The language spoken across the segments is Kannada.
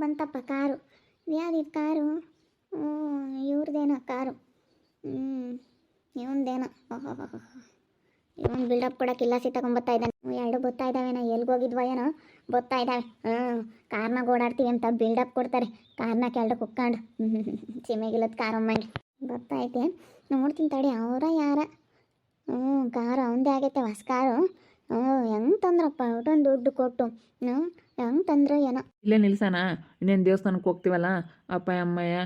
ಬಂತಪ್ಪ ಕಾರು. ಯಾರಿದು ಕಾರು? ಇವ್ರದ್ದೇನೋ ಕಾರು. ಇವಂದೇನೋ. ಇವನು ಬಿಲ್ಡಪ್ ಕೊಡೋಕೆ ಇಲ್ಲ ತಗೊಂಬತ್ತಾ ಇದ್ದಾನೆ. ಎರಡು ಗೊತ್ತಾ ಇದ್ದಾವೇನೋ, ಎಲ್ಗೋಗಿದ್ವ ಏನೋ ಗೊತ್ತಾ ಇದ್ದಾವೆ. ಕಾರ್ನಾಗ ಓಡಾಡ್ತೀವಿ ಅಂತ ಬಿಲ್ಡಪ್ ಕೊಡ್ತಾರೆ. ಕಾರ್ನ ಕೆಳಗೆ ಕುಕ್ಕೊಂಡು ಚಿಮೆಗಿಲ್ಲದ ಕಾರಮ್ಮಂಗೆ ಗೊತ್ತೈತೆ. ನೋಡ್ತೀನಿ ತಡಿ ಅವರ ಯಾರ. ಕಾರು ಅವಂದೇ ಆಗೈತೆ, ಹೊಸ ಕಾರು. ಹೆಂಗೆ ತಂದ್ರಪ್ಪ ಒಟ್ಟೊಂದು ದುಡ್ಡು ಕೊಟ್ಟು. ಹೆಂಗೆ ತಂದ್ರೆ ಏನೋ. ಇಲ್ಲೇ ನಿಲ್ಸೋಣ, ಇನ್ನೇನು ದೇವಸ್ಥಾನಕ್ಕೆ ಹೋಗ್ತೀವಲ್ಲ ಅಪ್ಪ ಅಮ್ಮಯ್ಯ.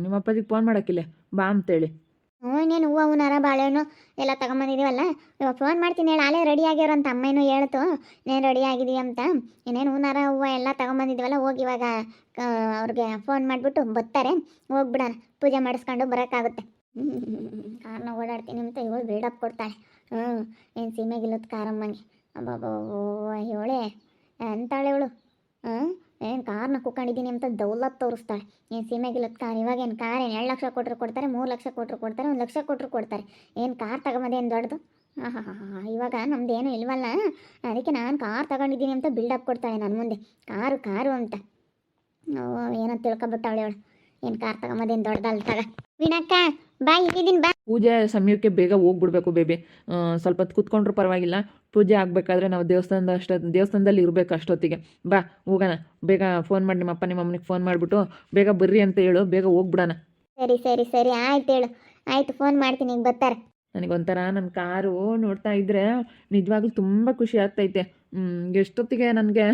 ನಿಮ್ಮ ಅಪ್ಪಾಜಿಗೆ ಫೋನ್ ಮಾಡೋಕ್ಕಿಲ್ಲ ಬಾ ಅಂತೇಳಿ. ಇನ್ನೇನು ಹೂವು ಹೂನಾರ ಬಾಳೆಹಣ್ಣು ಎಲ್ಲ ತಗೊಂಬಂದಿದ್ದೀವಲ್ಲ, ಇವಾಗ ಫೋನ್ ಮಾಡ್ತೀನಿ ಹೇಳಿ. ಆಲೇ ರೆಡಿ ಆಗ್ಯಾರ ಅಂತ ಅಮ್ಮನೂ ಹೇಳ್ತು, ನೀನು ರೆಡಿ ಆಗಿದ್ದೀವಿ ಅಂತ. ಇನ್ನೇನು ಹೂನಾರ ಹೂವು ಎಲ್ಲ ತಗೊಂಬಂದಿದ್ದೀವಲ್ಲ, ಹೋಗಿ ಇವಾಗ ಅವ್ರಿಗೆ ಫೋನ್ ಮಾಡಿಬಿಟ್ಟು ಬರ್ತಾರೆ. ಹೋಗ್ಬಿಡೋಣ, ಪೂಜೆ ಮಾಡಿಸ್ಕೊಂಡು ಬರೋಕ್ಕಾಗುತ್ತೆ. ಕಾರ್ನ ಓಡಾಡ್ತೀನಿ ಅಂತ ಇವಳು ಬಿಲ್ಡಪ್ ಕೊಡ್ತಾಳೆ. ಏನು ಸೀಮೆಗಿಲ್ಲದ ಕಾರಮ್ಮಂಗೆ. ಅಬ್ಬಬ್ಬೋ ಇವಳೆ ಅಂತಾಳೆ ಇವಳು. ಏನು ಕಾರ್ನ ಕುಕ್ಕೊಂಡಿದ್ದೀನಿ ಅಂತ ದೌಲತ್ ತೋರಿಸ್ತಾಳೆ. ಏನು ಸೀಮೆಗಿಲ್ಲದ ಕಾರ್. ಇವಾಗೇನು ಕಾರ್ ಏನು 2 ಲಕ್ಷ ಕೊಟ್ಟರು ಕೊಡ್ತಾರೆ, 3 ಲಕ್ಷ ಕೊಟ್ಟರು ಕೊಡ್ತಾರೆ, 1 ಲಕ್ಷ ಕೊಟ್ಟರು ಕೊಡ್ತಾರೆ. ಏನು ಕಾರ್ ತಗೊಂಬದೇನು ದೊಡ್ಡದು? ಇವಾಗ ನಮ್ದೇನು ಇಲ್ವಲ್ಲ, ಅದಕ್ಕೆ ನಾನು ಕಾರ್ ತಗೊಂಡಿದ್ದೀನಿ ಅಂತ ಬಿಲ್ಡಪ್ ಕೊಡ್ತಾಳೆ ನನ್ನ ಮುಂದೆ. ಕಾರು ಕಾರು ಅಂತ. ಏನೋ ತಿಳ್ಕೊಬಿಟ್ಟಾವಳೆ ಅವಳು. ಏನು ಕಾರ್ ತಗೊಂಬದೇನು ದೊಡ್ಡದಲ್ಲ ತಗ. ವಿನಕ್ಕ ಬಾ, ಇದ್ದೀನಿ ಬಾ. ಪೂಜೆ ಸಮಯಕ್ಕೆ ಬೇಗ ಹೋಗ್ಬಿಡ್ಬೇಕು ಬೇಬಿ. ಸ್ವಲ್ಪ ಹೊತ್ತು ಕೂತ್ಕೊಂಡ್ರು ಪರವಾಗಿಲ್ಲ. ಪೂಜೆ ಆಗಬೇಕಾದ್ರೆ ನಾವು ದೇವಸ್ಥಾನದಲ್ಲಿ ಇರಬೇಕು ಅಷ್ಟೊತ್ತಿಗೆ. ಬಾ ಹೋಗೋಣ ಬೇಗ. ಫೋನ್ ಮಾಡಿ ನಿಮ್ಮಪ್ಪ ನಿಮ್ಮಮ್ಮನಿಗೆ ಫೋನ್ ಮಾಡಿಬಿಟ್ಟು ಬೇಗ ಬರ್ರಿ ಅಂತ ಹೇಳು, ಬೇಗ ಹೋಗ್ಬಿಡೋಣ. ಸರಿ ಸರಿ ಸರಿ ಆಯ್ತು ಹೇಳು. ಆಯಿತು, ಫೋನ್ ಮಾಡ್ತೀನಿ, ಈಗ ಬರ್ತಾರೆ. ನನಗೊಂಥರ ನನ್ನ ಕಾರು ನೋಡ್ತಾ ಇದ್ದರೆ ನಿಜವಾಗ್ಲೂ ತುಂಬ ಖುಷಿ ಆಗ್ತೈತೆ. ಎಷ್ಟೊತ್ತಿಗೆ ನನಗೆ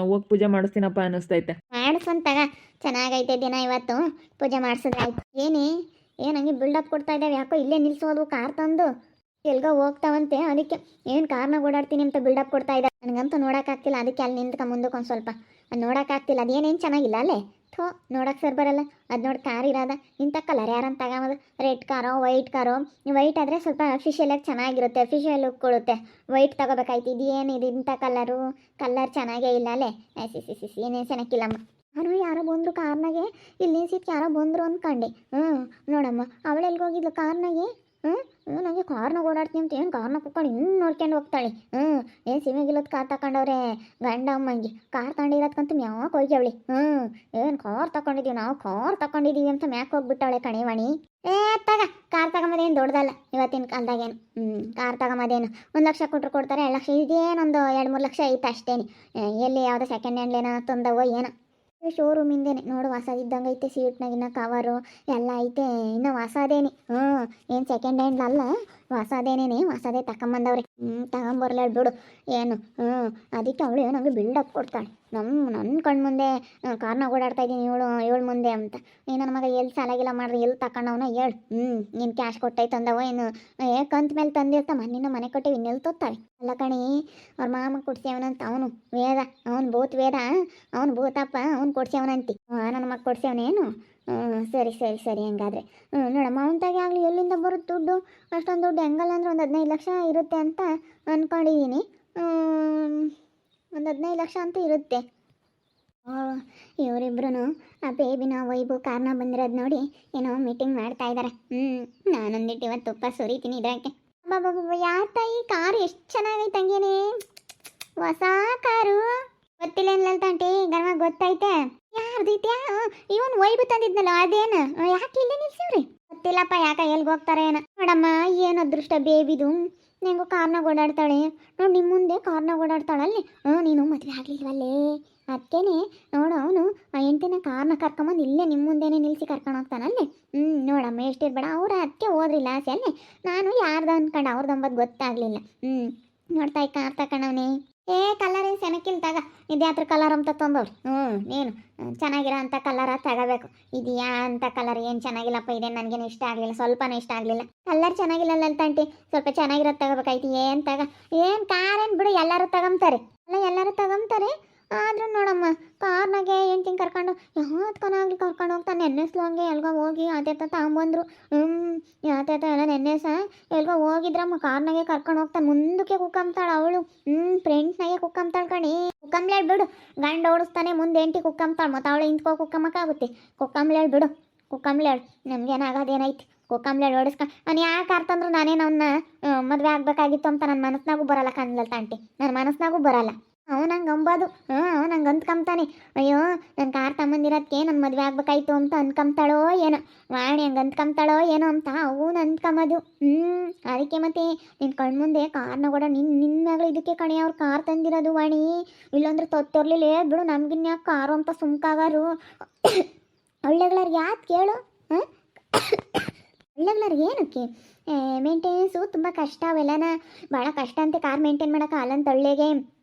ಹೋಗಿ ಪೂಜೆ ಮಾಡಿಸ್ತೀನಪ್ಪ ಅನ್ನಿಸ್ತೈತೆ. ಮಾಡಿಸ್ವಂತಾಗ ಚೆನ್ನಾಗೈತೆ ದಿನ ಇವತ್ತು. ಪೂಜೆ ಮಾಡಿಸಿದ್ರಾಯ್ತು. ಹಂಗೆ ಬಿಲ್ಡಪ್ ಕೊಡ್ತಾ ಇದ್ದಾವೆ. ಯಾಕೋ ಇಲ್ಲೇ ನಿಲ್ಲಿಸೋದು ಕಾರ್ ತಂದು ಎಲ್ಗೋ ಹೋಗ್ತಾವಂತೆ. ಅದಕ್ಕೆ ಏನು ಕಾರ್ನಾಗ ಓಡಾಡ್ತೀನಿ ಅಂತ ಬಿಲ್ಡಪ್ ಕೊಡ್ತಾ ಇದ್ದಾರೆ. ನನಗಂತೂ ನೋಡೋಕ್ಕಾಗ್ತಿಲ್ಲ, ಅದಕ್ಕೆ ಅಲ್ಲಿ ನಿಂತ್ಕ ಮುಂದಕ್ಕೆ ಒಂದು ಸ್ವಲ್ಪ ನೋಡೋಕ್ಕಾಗ್ತಿಲ್ಲ. ಅದೇನೇನು ಚೆನ್ನಾಗಿಲ್ಲ ಅಲ್ಲೇ. ನೋಡೋಕೆ ಸರ್ ಬರಲ್ಲ. ಅದು ನೋಡಿ ಕಾರ್ ಇರೋದ ಇಂಥ ಕಲರ್ ಯಾರಂತ ತಗೊಂಬೋದು. ರೆಡ್ ಕಾರೋ ವೈಟ್ ಕಾರೋ. ವೈಟ್ ಆದರೆ ಸ್ವಲ್ಪ ಅಫಿಷಿಯಲಾಗಿ ಚೆನ್ನಾಗಿರುತ್ತೆ, ಅಫಿಷಿಯಲ್ ಲುಕ್ ಕೊಡುತ್ತೆ. ವೈಟ್ ತಗೋಬೇಕಾಯ್ತು. ಇದು ಇಂಥ ಕಲರ್ ಚೆನ್ನಾಗೇ ಇಲ್ಲ ಅಲ್ಲೇ. ಏನೇನು ಚೆನ್ನಾಗಿಲ್ಲಮ್ಮ. ನಾನು ಯಾರೋ ಬಂದರು ಕಾರ್ನಾಗೆ, ಇಲ್ಲಿ ನಿಲ್ಸಿದ್ದು ಯಾರೋ ಬಂದರು ಅಂದ್ಕೊಂಡೆ. ನೋಡಮ್ಮ ಅವಳೆಲ್ಗೋಗಿದ್ಲು ಕಾರ್ನಾಗೆ. ನನಗೆ ಕಾರ್ನಾಗ ಓಡಾಡ್ತೀನಿ ಅಂತ ಏನು ಕಾರ್ನ ಕುತ್ಕೊಂಡು ಇನ್ನೂ ನೋಡ್ಕೊಂಡು ಹೋಗ್ತಾಳೆ. ಏನು ಸಿಮೆಗಿಲ್ಲದ ಕಾರ್ ತಗೊಂಡವ್ರೆ ಗಂಡ ಅಮ್ಮಂಗೆ. ಕಾರ್ ತಗೊಂಡಿರೋದ್ಕಂತೂ ಮ್ಯಾಕೆ ಹೋಗ್ಯವಳಿ. ಏನು ಕಾರ್ ತಗೊಂಡಿದ್ದೀವಿ ನಾವು, ಕಾರ್ ತಗೊಂಡಿದ್ದೀವಿ ಅಂತ ಮ್ಯಾಕೆ ಹೋಗ್ಬಿಟ್ಟವಳೆ ಕಣಿವಾಣಿ. ತಗ ಕಾರ್ ತಗೊಂಬದೇನು ದೊಡ್ಡದಲ್ಲ ಇವತ್ತಿನ ಕಾಲದಾಗೇನು. ಕಾರ್ ತಗೊಂಬದೇನು 1 ಲಕ್ಷ ಕೊಟ್ಟರು ಕೊಡ್ತಾರೆ, 2 ಲಕ್ಷ. ಇದೇನೊಂದು 2-3 ಲಕ್ಷ ಐತೆ ಅಷ್ಟೇನೆ. ಎಲ್ಲಿ ಯಾವುದೋ ಸೆಕೆಂಡ್ ಹ್ಯಾಂಡ್ ಏನೋ ತಂದವೋ ಏನೋ. ಶೋರೂಮಿಂದೇನೆ ನೋಡು, ಹೊಸದಿದ್ದಂಗೆ ಐತೆ. ಸೀಟ್ನಾಗಿನ ಕವರು ಎಲ್ಲ ಐತೆ, ಇನ್ನು ಹೊಸದೇನೆ. ಏನು ಸೆಕೆಂಡ್ ಹ್ಯಾಂಡ್ ಅಲ್ಲ, ಹೊಸದೇನೇನೆ. ಹೊಸದೇ ತಗೊಂಬಂದವ್ರೆ. ತಗೊಂಬರ್ಲಾಳ ಬಿಡು ಏನು. ಅದಕ್ಕೆ ಅವಳು ನನಗೆ ಬಿಲ್ಡಪ್ ಕೊಡ್ತಾಳೆ. ನನ್ನ ಕಣ್ಮುಂದೆ ಕಾರ್ನಾಗ ಓಡಾಡ್ತಾ ಇದ್ದೀನಿ ಇವಳು ಮುಂದೆ ಅಂತ. ನನ್ನ ಮಗ ಎಲ್ಲಿ ಸಾಲಾಗಿಲ್ಲ ಮಾಡ್ರಿ, ಎಲ್ಲಿ ತಗೊಂಡವನ ಹೇಳು. ನೀನು ಕ್ಯಾಶ್ ಕೊಟ್ಟೈ ತಂದವ ಏನು? ಕಂತ ಮೇಲೆ ತಂದಿರ್ತ. ಮನೆ ಕೊಟ್ಟೇವಿ, ಇನ್ನೆಲ್ಲಿ ತೊತ್ತಾಳೆ. ಅಲ್ಲ ಕಣಿ, ಅವ್ರ ಮಾಮ ಕೊಡ್ಸ್ಯವನಂತ. ಅವನು ವೇದ, ಅವನು ಭೂತ್ ವೇದ, ಅವನು ಭೂತಪ್ಪ, ಅವನು ಕೊಡ್ಸ್ಯವನಂತಿ. ನನ್ನ ಮಗ ಕೊಡ್ಸ್ಯವನೇನು? ಸರಿ ಸರಿ ಸರಿ ಹಂಗಾದ್ರೆ ನೋಡಮ್ಮ, ಅವನ್ತಾಗೆ ಆಗಲಿ ಎಲ್ಲಿಂದ ಬರುತ್ತೆ ದುಡ್ಡು? ಅಷ್ಟೊಂದು ದುಡ್ಡು ಹೆಂಗಲ್ಲ ಅಂದ್ರೆ ಒಂದು 15 ಲಕ್ಷ ಇರುತ್ತೆ ಅಂತ ಅಂದ್ಕೊಂಡಿದ್ದೀನಿ. ಒಂದು 15 ಲಕ್ಷ ಅಂತೂ ಇರುತ್ತೆ. ಇವರಿಬ್ರು ಆ ಬೇಬಿನ ವೈಬು ಕಾರ್ನ ಬಂದಿರೋದು ನೋಡಿ ಏನೋ ಮೀಟಿಂಗ್ ಮಾಡ್ತಾ ಇದ್ದಾರೆ. ನಾನೊಂದಿಟ್ಟು ಇವತ್ತು ತುಪ್ಪ ಸುರಿತೀನಿ ಇದಕ್ಕೆ. ಬಾಬಾ ಯಾರ ತಾಯಿ, ಕಾರು ಎಷ್ಟು ಚೆನ್ನಾಗೈತೆ ಹಂಗೇನೆ. ಹೊಸ ಕಾರು ಗೊತ್ತಿಲ್ಲ ಏನ್ಲಂಟಿ ಗರ್ವ ಗೊತ್ತೈತೆ. ಯಾರ್ದೈತೆ? ಇವನು ವೈಬು ತಂದಿದ್ನಲ್ಲ ಅದೇನು? ಯಾಕೆ ಇಲ್ಲೇ ನಿಲ್ಸಿವ್ರಿ ಗೊತ್ತಿಲ್ಲಪ್ಪ. ಎಲ್ಗೆ ಹೋಗ್ತಾರೆ ಏನೋ. ನೋಡಮ್ಮ ಏನು ಅದೃಷ್ಟ ಬೇಬಿದು. ಹೆಂಗೋ ಕಾರ್ನಾಗ ಓಡಾಡ್ತಾಳೆ ನೋಡಿ, ನಿಮ್ಮ ಮುಂದೆ ಕಾರ್ನಾಗ ಓಡಾಡ್ತಾಳಲ್ಲಿ. ನೀನು ಮದುವೆ ಆಗಲಿಲ್ವಲ್ಲೇ, ಅದಕ್ಕೇನೆ ನೋಡು ಅವನು ಆ ಹೆಂಡತಿನ ಕಾರ್ನ ಕರ್ಕೊಂಬಂದು ಇಲ್ಲೇ ನಿಮ್ಮ ಮುಂದೆನೇ ನಿಲ್ಲಿಸಿ ಕರ್ಕೊಂಡು ಹೋಗ್ತಾನಲ್ಲಿ. ನೋಡಮ್ಮ ಎಷ್ಟಿರ್ಬೇಡ. ಅವ್ರು ಅದಕ್ಕೆ ಹೋದ್ರಿಲ್ಲ ಆಸೆ ಅಲ್ಲಿ. ನಾನು ಯಾರ್ದು ಅಂದ್ಕೊಂಡು ಅವ್ರದ್ದು ಗೊತ್ತಾಗಲಿಲ್ಲ. ನೋಡ್ತಾ ಕಾರ್ ತಗೊಂಡವನೇ. ಕಲರ್ ಏನು ಸೆನಕಿಲ್ ತಗ. ಇದ್ಯಾತ್ರ ಕಲರ್ ಅಂತ ತಂದವ್ರಿ. ನೀನು ಚೆನ್ನಾಗಿರೋ ಅಂಥ ಕಲರ ತಗೋಬೇಕು. ಇದು ಅಂತ ಕಲರ್ ಏನು ಚೆನ್ನಾಗಿಲ್ಲಪ್ಪ. ಇದೇನು ನನಗೇನು ಇಷ್ಟ ಆಗಲಿಲ್ಲ, ಸ್ವಲ್ಪನೂ ಇಷ್ಟ ಆಗಲಿಲ್ಲ. ಕಲರ್ ಚೆನ್ನಾಗಿಲ್ಲಲ್ಲ ಅಂತಂಟಿ, ಸ್ವಲ್ಪ ಚೆನ್ನಾಗಿರೋದು ತಗೋಬೇಕಾಯ್ತು. ಏನು ಏನು ಕಾರೇನು ಬಿಡು, ಎಲ್ಲರೂ ತಗೊಂತಾರೆ. ಎಲ್ಲರೂ ತಗೊಂತಾರೆ. ಆದರೂ ನೋಡಮ್ಮ ಕಾರ್ನಾಗೆ ಹೆಂಡ್ತಿಂಗ್ ಕರ್ಕೊಂಡು ಯಾವ್ದಕ್ಕನಾಗ್ಲಿ ಕರ್ಕೊಂಡು ಹೋಗ್ತಾನೆ. ನೆನ್ನೆಸ್ಲಂಗೆ ಎಲ್ಗೋ ಹೋಗಿ ಅದೇ ತಗೊಂಬಂದ್ರು. ಯಾತ ಎಲ್ಲ ನೆನ್ನೆಸ ಎಲ್ಗೋ ಹೋಗಿದ್ರಮ್ಮ ಕಾರ್ನಾಗೆ ಕರ್ಕೊಂಡು ಹೋಗ್ತಾನೆ. ಮುಂದಕ್ಕೆ ಕುಕ್ಕಂತಾಳೆ ಅವಳು. ಫ್ರೆಂಡ್ಸ್ನಾಗೆ ಕುಕ್ಕಂತಾಳೆ ಕಣಿ. ಕುಕ್ಕಂಬ್ಲೇಳು ಬಿಡು, ಗಂಡ ಓಡಿಸ್ತಾನೆ ಮುಂದೆ ಹೆಂಡ್ತಿ ಕುಕ್ಕಂತಾಳೆ. ಮತ್ತು ಅವಳು ಇಂತ್ಕೋ ಕುಕ್ಕಮ್ಮಕ್ಕಾಗುತ್ತೆ. ಕುಕ್ಕಂಬ್ಲೇಳು ಬಿಡು, ಕುಕ್ಕಂಬ್ಲೇಳು ನಮ್ಗೇನಾಗೋದೇನೈತಿ. ಕುಕ್ಕಂಬ್ಲೇಳು ಓಡಿಸ್ಕ. ನಾನು ಯಾಕೆ ಕಾರ್ತಂದ್ರು ನಾನೇನು ಅವನ್ನ ಮದುವೆ ಆಗಬೇಕಾಗಿತ್ತು ಅಂತ ನನ್ನ ಮನಸ್ನಾಗೂ ಬರಲ್ಲ ಕಣ್ಲಲ್ ತಾಂಟಿ. ನನ್ನ ಮನಸ್ನಾಗೂ ಬರಲ್ಲ. ಅವನಂಗೆ ಅಂಬೋದು ಅವನಂಗೆ ಅಂದ್ಕೊಂತಾನೆ. ಅಯ್ಯೋ ನನ್ನ ಕಾರ್ ತಮ್ಮಂದಿರೋದಕ್ಕೆ ನನ್ನ ಮದುವೆ ಆಗ್ಬೇಕಾಯ್ತು ಅಂತ ಅನ್ಕೊಂತಾಳೋ ಏನೋ, ವಾಣಿ ಹಂಗೆ ಅಂದ್ಕೊಂತಾಳೋ ಏನೋ ಅಂತ ಅವನು ಅಂದ್ಕೊಂಬೋದು. ಅದಕ್ಕೆ ಮತ್ತೆ ನಿನ್ನ ಕಣ್ಮುಂದೆ ಕಾರ್ನ ಕೂಡ ನಿನ್ನ ಮ್ಯಾಗಳು ಇದಕ್ಕೆ ಕಣೆ ಅವ್ರು ಕಾರ್ ತಂದಿರೋದು ವಾಣಿ. ಇಲ್ಲಾಂದ್ರೆ ತೊತ್ತರ್ಲಿಲ್ಲ ಬಿಡು, ನಮ್ಗಿನ್ಯಾಕೆ ಕಾರು ಅಂತ ಸುಮ್ಕಾಗಾರು. ಒಳ್ಳೆಗ್ಳಾರ್ಗೆ ಯಾಕೆ ಕೇಳು, ಹಾಂ ಒಳ್ಳೆಗ್ಳಾರ್ಗೆ ಏನಕ್ಕೆ ಮೇಂಟೆನೆನ್ಸು ತುಂಬ ಕಷ್ಟ, ಅವೆಲ್ಲನ ಭಾಳ ಕಷ್ಟ ಅಂತೆ ಕಾರ್ ಮೇಂಟೈನ್ ಮಾಡೋಕೆ ಅಲ್ಲಂತ ಒಳ್ಳೆಗೆ.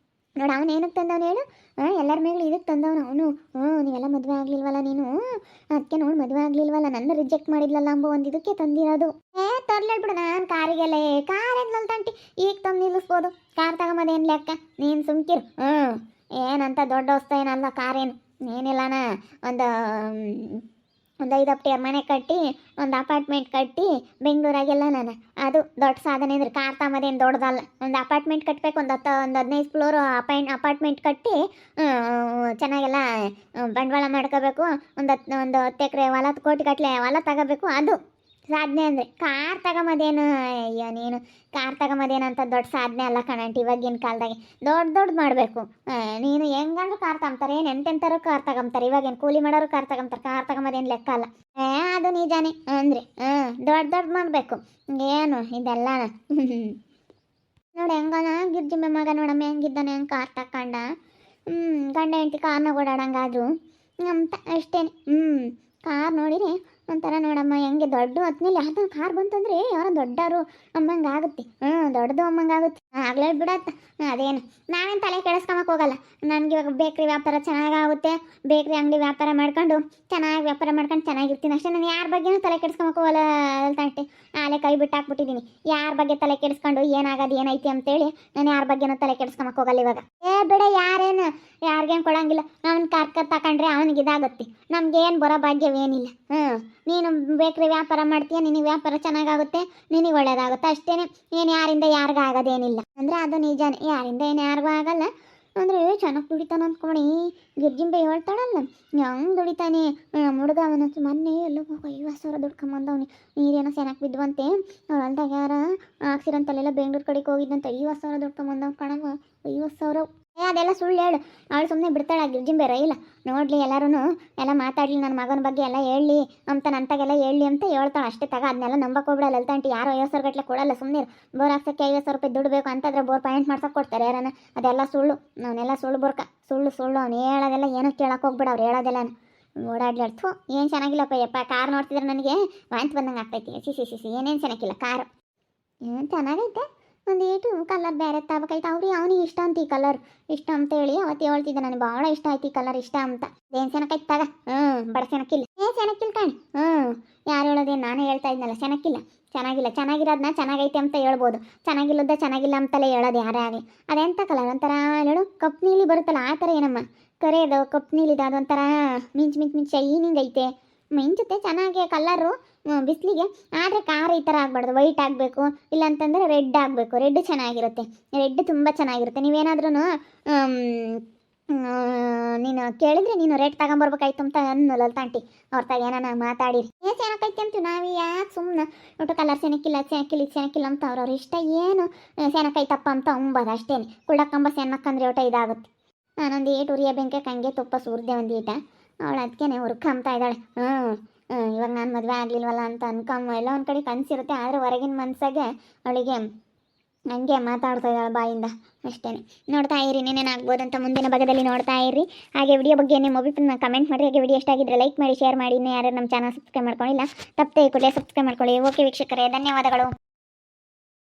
ನೋಡಿ ಅವನು ಏನಕ್ಕೆ ತಂದವನು ಹೇಳು, ಎಲ್ಲರ ಮೇಲೂ ಇದಕ್ಕೆ ತಂದವನು ಅವನು. ನೀವೆಲ್ಲ ಮದುವೆ ಆಗಲಿಲ್ವಲ್ಲ ನೀನು, ಅದಕ್ಕೆ ನೋಡಿ ಮದುವೆ ಆಗಲಿಲ್ವಲ್ಲ, ನನ್ನ ರಿಜೆಕ್ಟ್ ಮಾಡಿದ್ಲಲ್ಲ ಅಂಬ ಒಂದು ಇದಕ್ಕೆ ತಂದಿರೋದು. ತರ್ಲೇಳ್ಬಿಡು ನಾನು ಕಾರಿಗೆಲ್ಲ, ಕಾರ್ ಎದ್ಲಲ್ಲ ತಂಟಿ ಈಗ ತಂದು ನಿಲ್ಲಿಸ್ಬೋದು, ಕಾರ್ ತಗೊಂಬೋದೇನು ಲೆಕ್ಕ, ನೀನು ಸುಮ್ಕಿರು. ಏನಂತ ದೊಡ್ಡ ವಸ್ತು ಏನಲ್ಲ ಕಾರೇನು, ಏನಿಲ್ಲನ ಒಂದು 5 ಅಪ್ಟಿಯರ್ ಮನೆ ಕಟ್ಟಿ ಒಂದು ಅಪಾರ್ಟ್ಮೆಂಟ್ ಕಟ್ಟಿ ಬೆಂಗಳೂರಾಗೆಲ್ಲ ನಾನು, ಅದು ದೊಡ್ಡ ಸಾಧನೆ ಅಂದರೆ ಕಾರ್ ತಗೊಂಬೋದೇನು ದೊಡ್ಡದಲ್ಲ. ಒಂದು ಅಪಾರ್ಟ್ಮೆಂಟ್ ಕಟ್ಟಬೇಕು, ಒಂದು 15 ಫ್ಲೋರ್ ಅಪಾರ್ಟ್ಮೆಂಟ್ ಕಟ್ಟಿ ಚೆನ್ನಾಗೆಲ್ಲ ಬಂಡವಾಳ ಮಾಡ್ಕೋಬೇಕು, ಒಂದು 10 ಎಕರೆ ಹೊಲ, ಕೋಟಿ ಗಟ್ಟಲೆ ಹೊಲ ತಗೋಬೇಕು, ಅದು ಸಾಧನೆ ಅಂದರೆ. ಕಾರ್ ತಗೊಂಬೋದೇನು, ಅಯ್ಯೋ ನೀನು ಕಾರ್ ತಗೊಂಬೋದೇನು ಅಂತ ದೊಡ್ಡ ಸಾಧನೆ ಅಲ್ಲ ಕಣಂಟಿ. ಇವಾಗಿನ ಕಾಲದಾಗೆ ದೊಡ್ಡ ಮಾಡಬೇಕು. ನೀನು ಹೆಂಗಂದ್ರೂ ಕಾರ್ ತಗೊಂತಾರೆ, ಏನು ಎಂತೆಂಥರು ಕಾರ್ ತಗೊಂತಾರೆ, ಇವಾಗೇನು ಕೂಲಿ ಮಾಡೋರು ಕಾರ್ ತಗೊಂತಾರೆ, ಕಾರ್ ತಗೊಂಬೋದೇನು ಲೆಕ್ಕ ಅಲ್ಲ. ಅದು ನಿಜಾನೇ ಅಂದರೆ ದೊಡ್ಡ ಮಾಡಬೇಕು. ಏನು ಇದೆಲ್ಲ ನೋಡಿ ಹೆಂಗನ ಗಿರ್ಜಿಂಬೆ ಮಗ ನೋಡಮ್ಮ ಹೆಂಗಿದ್ದಾನೆ, ಹೆಂಗೆ ಕಾರ್ ತಗೊಂಡ. ಗಂಡ ಹೆಂಡತಿ ಕಾರ್ನ ಓಡಾಡಂಗಾದ್ರು ಅಂತ ಅಷ್ಟೇ. ಕಾರ್ ನೋಡಿರಿ ಒಂಥರ ನೋಡಮ್ಮ ಹೆಂಗೆ ದೊಡ್ಡ ಹೊತ್ನಲ್ಲಿ ಯಾವ್ದು ಕಾರ್ ಬಂತಂದ್ರೆ ಯಾರೋ ದೊಡ್ಡವರು ಅಮ್ಮಂಗೆ ಆಗುತ್ತೆ. ದೊಡ್ಡದು ಅಮ್ಮಂಗೆ ಆಗುತ್ತೆ, ಆಗ್ಲೇ ಬಿಡತ್ತ. ಅದೇನು ನಾವೇನು ತಲೆ ಕೆಡಿಸ್ಕೊಂಬಕ್ಕೆ ಹೋಗಲ್ಲ. ನನಗೆ ಇವಾಗ ಬೇಕ್ರಿ ವ್ಯಾಪಾರ ಚೆನ್ನಾಗಾಗುತ್ತೆ, ಬೇಕ್ರಿ ಅಂಗಡಿ ವ್ಯಾಪಾರ ಮಾಡ್ಕೊಂಡು ಚೆನ್ನಾಗಿ ವ್ಯಾಪಾರ ಮಾಡ್ಕೊಂಡು ಚೆನ್ನಾಗಿರ್ತೀನಿ ಅಷ್ಟೇ. ನಾನು ಯಾರ ಬಗ್ಗೆನೂ ತಲೆ ಕೆಡಿಸ್ಕೊಂಬಕ್ಕೆ ಹೋಗಲ್ಲ ಅಲ್ತಂಟೆ. ನಾಳೆ ಕೈ ಬಿಟ್ಟು ಹಾಕ್ಬಿಟ್ಟಿದ್ದೀನಿ. ಯಾರ ಬಗ್ಗೆ ತಲೆ ಕೆಡಿಸ್ಕೊಂಡು ಏನಾಗೋದು ಏನೈತಿ ಅಂತೇಳಿ ನಾನು ಯಾರ ಬಗ್ಗೆನೂ ತಲೆ ಕೆಡಿಸ್ಕೊಂಬಕ್ಕೆ ಹೋಗಲ್ಲ ಇವಾಗ. ಬಿಡ ಯಾರೇನು ಯಾರಿಗೇನು ಕೊಡಂಗಿಲ್ಲ, ಅವ್ನ ಕಾರ್ ತಗೊಂಡ್ರೆ ಅವನಿಗೆ ಇದಾಗುತ್ತೆ, ನಮ್ಗೇನು ಬರೋ ಭಾಗ್ಯವೇನಿಲ್ಲ. ನೀನು ಬೇಕ್ರಿ ವ್ಯಾಪಾರ ಮಾಡ್ತೀಯ, ನಿನಗೆ ವ್ಯಾಪಾರ ಚೆನ್ನಾಗಾಗುತ್ತೆ, ನಿನಗೆ ಒಳ್ಳೇದಾಗುತ್ತೆ ಅಷ್ಟೇ. ಏನು ಯಾರಿಂದ ಯಾರಿಗೂ ಆಗೋದೇನಿಲ್ಲ ಅಂದರೆ ಅದು ನಿಜಾನೇ, ಯಾರಿಂದ ಏನು ಯಾರಿಗೂ ಆಗಲ್ಲ. ಅಂದರೆ ಚೆನ್ನಾಗಿ ದುಡಿತಾನೆ ಅಂದ್ಕೊಡಿ. ಗಿರ್ಜಿಂಬೆ ಹೇಳ್ತಾಳಲ್ಲ ಹೆಂಗೆ ದುಡಿತಾನೆ ಹುಡುಗ. ಅವನ ಮೊನ್ನೆ ಎಲ್ಲೋ 50,000 ದುಡ್ಕೊಂಬಂದವನಿ. ನೀರೇನೋ ಚೆನ್ನಾಗಿ ಬಿದ್ದುವಂತೆ ಅವ್ರು ಹೊಲ್ದಾಗ ಯಾರ ಆಕ್ಸಿಡೆಂಟಲ್ಲೆಲ್ಲ ಬೆಂಗಳೂರು ಕಡೆಗೆ ಹೋಗಿದ್ದಂತೆ. 50,000 ದುಡ್ಕೊಂಬಂದವ್ ಕಣವ, 50,000. ಅದೆಲ್ಲ ಸುಳ್ಳು ಹೇಳು, ಅವಳು ಸುಮ್ಮನೆ ಬಿಡ್ತಾಳೆ ಗಿರ್ಜಿಂಬೆ. ಇಲ್ಲ ನೋಡಲಿ ಎಲ್ಲರೂ ಎಲ್ಲ ಮಾತಾಡಲಿ, ನನ್ನ ಮಗನ ಬಗ್ಗೆ ಎಲ್ಲ ಹೇಳಲಿ ಅಂತ ನಂತಾಗೆಲ್ಲ ಹೇಳಲಿ ಅಂತ ಹೇಳ್ತಾಳೆ ಅಷ್ಟೇ. ಅದನ್ನೆಲ್ಲ ನಂಬಕ್ಕೆ ಹೋಗ್ಬಿಡಲ್ಲ ಅಲ್ತಂಟಿ. ಯಾರೋ 50,000 ಗಟ್ಟಲೆ ಕೊಡಲ್ಲ, ಸುಮ್ಮನೆ ಬೋರ್ ಹಾಕ್ಸೋಕ್ಕೆ 50,000 ರೂಪಾಯಿ ದುಡ್ಡು ಬೇಕು ಅಂತಂದ್ರೆ ಬೋರ್ ಪಾಯಿಂಟ್ ಮಾಡ್ಸೋಕೆ ಕೊಡ್ತಾರೆ ಯಾರನ್ನ. ಅದೆಲ್ಲ ಸುಳ್ಳು, ಅವನ್ನೆಲ್ಲ ಸುಳ್ಳು ಬೋರ್ಕ, ಸುಳ್ಳು ಅವ್ನು ಹೇಳೋದೆಲ್ಲ ಏನೋ ಕೇಳಕ್ಕೆ ಹೋಗ್ಬಿಡ, ಅವ್ರು ಹೇಳೋದೆಲ್ಲ ಓಡಾಡ್ಲಾಡ್ತು. ಏನು ಚೆನ್ನಾಗಿಲ್ಲಪ್ಪ ಯಪ್ಪ, ಕಾರ್ ನೋಡ್ತಿದ್ರೆ ನನಗೆ ವಾಂತಿ ಬಂದಂಗೆ ಆಗ್ತೈತಿ. ಸಿಸಿ ಏನೇನು ಚೆನ್ನಾಗಿಲ್ಲ ಕಾರು, ಏನು ಚೆನ್ನಾಗೈತೆ. ಒಂದು ಏಟು ಕಲರ್ ಬೇರೆ ತಗೋಬೇಕೈತೆ. ಅವನಿಗೆ ಇಷ್ಟ ಅಂತ ಈ ಕಲರ್ ಇಷ್ಟ ಅಂತ ಹೇಳಿ ಅವತ್ತು ಹೇಳ್ತಿದ್ದೆ, ನನಗೆ ಭಾಳ ಇಷ್ಟ ಆಯ್ತು ಈ ಕಲರ್ ಇಷ್ಟ ಅಂತ. ಏನು ಸೆನಕೈತೆ ತಗ, ಬಡ ಸೆನಕ್ಕಿಲ್ಲ, ಸೆನಕ್ಕಿಲ್ಲ ಕಾಣಿ. ಯಾರು ಹೇಳೋದೇನು ನಾನೇ ಹೇಳ್ತಾ ಇದ್ನಲ್ಲ, ಚೆನ್ನಾಗಿಲ್ಲ. ಚೆನ್ನಾಗಿರೋದನ್ನ ಚೆನ್ನಾಗೈತೆ ಅಂತ ಹೇಳ್ಬೋದು, ಚೆನ್ನಾಗಿಲ್ಲದ ಚೆನ್ನಾಗಿಲ್ಲ ಅಂತಲೇ ಹೇಳೋದು ಯಾರೇ ಆಗಲಿ. ಅದೆಂಥ ಕಲರ್ ಒಂಥರ ಹೇಳು ಕಪ್ ನೀಲಿ ಬರುತ್ತಲ್ಲ ಆ ಥರ ಏನಮ್ಮ, ಕರೆಯೋದು ಕಪ್ ನೀಲಿದ ಅದೊಂಥರ ಮಿಂಚು ಶೈನಿಂಗ್ ಐತೆ, ಮಿಂಚುತ್ತೆ ಚೆನ್ನಾಗಿ ಕಲರು ಬಿಸಿಲಿಗೆ. ಆದರೆ ಕಾರ್ ಈ ಥರ ಆಗಬಾರ್ದು, ವೈಟ್ ಆಗಬೇಕು, ಇಲ್ಲಾಂತಂದರೆ ರೆಡ್ ಆಗಬೇಕು. ರೆಡ್ ಚೆನ್ನಾಗಿರುತ್ತೆ, ರೆಡ್ ತುಂಬ ಚೆನ್ನಾಗಿರುತ್ತೆ. ನೀವೇನಾದ್ರೂ ನೀನು ಕೇಳಿದ್ರೆ ನೀನು ರೇಟ್ ತಗೊಂಬರ್ಬೇಕಾಯ್ತು ಅಂತ ಅನ್ನಲ್ಲ ತಾಂಟಿ. ಅವ್ರ ತಾಗ ಏನಾನ ಮಾತಾಡಿರಿ ಚೆನ್ನಾಗೈತೆ ಅಂತೀವಿ ನಾವು. ಯಾಕೆ ಸುಮ್ಮನೆ ಒಟ್ಟು ಕಲರ್ ಸೆನಕ್ಕಿಲ್ಲ ಅಂತ ಅವ್ರವ್ರ ಇಷ್ಟ. ಏನು ಸೆನಕೈತಪ್ಪ ಅಂತ ಅಂಬೋದು ಅಷ್ಟೇ. ಕುಳ್ಳಕ್ಕಂಬ ಸೆನ್ನಕ್ಕಂದ್ರೆ ಒಟ್ಟು ಇದಾಗುತ್ತೆ. ನಾನೊಂದು ಏಟು ಉರಿಯ ಬೆಂಕಕ್ಕೆ ಹಂಗೆ ತುಪ್ಪ ಸುರಿದೆ ಒಂದು ಈಟ. ಅವಳು ಅದಕ್ಕೆ ಹುರ್ಕೊಂಬ್ತಾ ಇದ್ದಾಳೆ. ಇವಾಗ ನಾನು ಮದುವೆ ಆಗಲಿಲ್ವಲ್ಲ ಅಂತ ಎಲ್ಲ ಒಂದು ಕಡೆ ಕನಸಿರುತ್ತೆ, ಆದರೆ ಹೊರಗಿನ ಮನಸ್ಸಾಗೆ ಅವಳಿಗೆ ಹಂಗೆ ಮಾತಾಡ್ತಾ ಇದ್ದಾಳೆ ಬಾಯಿಂದ ಅಷ್ಟೇ. ನೋಡ್ತಾ ಇರಿ ಇನ್ನೇನಾಗ್ಬೋದಂತ ಮುಂದಿನ ಭಾಗದಲ್ಲಿ ನೋಡ್ತಾ ಇರಿ. ಹಾಗೆ ವಿಡಿಯೋ ಬಗ್ಗೆ ನಿಮ್ಮ ಅಭಿಪ್ರಾಯ ಕಮೆಂಟ್ ಮಾಡಿ. ಹಾಗೆ ವಿಡಿಯೋ ಇಷ್ಟ ಆಗಿದ್ರೆ ಲೈಕ್ ಮಾಡಿ, ಶೇರ್ ಮಾಡಿ. ಇನ್ನೂ ಯಾರು ನಮ್ಮ ಚಾನಲ್ ಸಬ್ಸ್ಕ್ರೈಬ್ ಮಾಡ್ಕೊಂಡಿಲ್ಲ ತಪ್ಪದೆ ಕೂಡಲೇ ಸಬ್ಸ್ಕ್ರೈಬ್ ಮಾಡ್ಕೊಳ್ಳಿ. ಓಕೆ ವೀಕ್ಷಕರೇ, ಧನ್ಯವಾದಗಳು.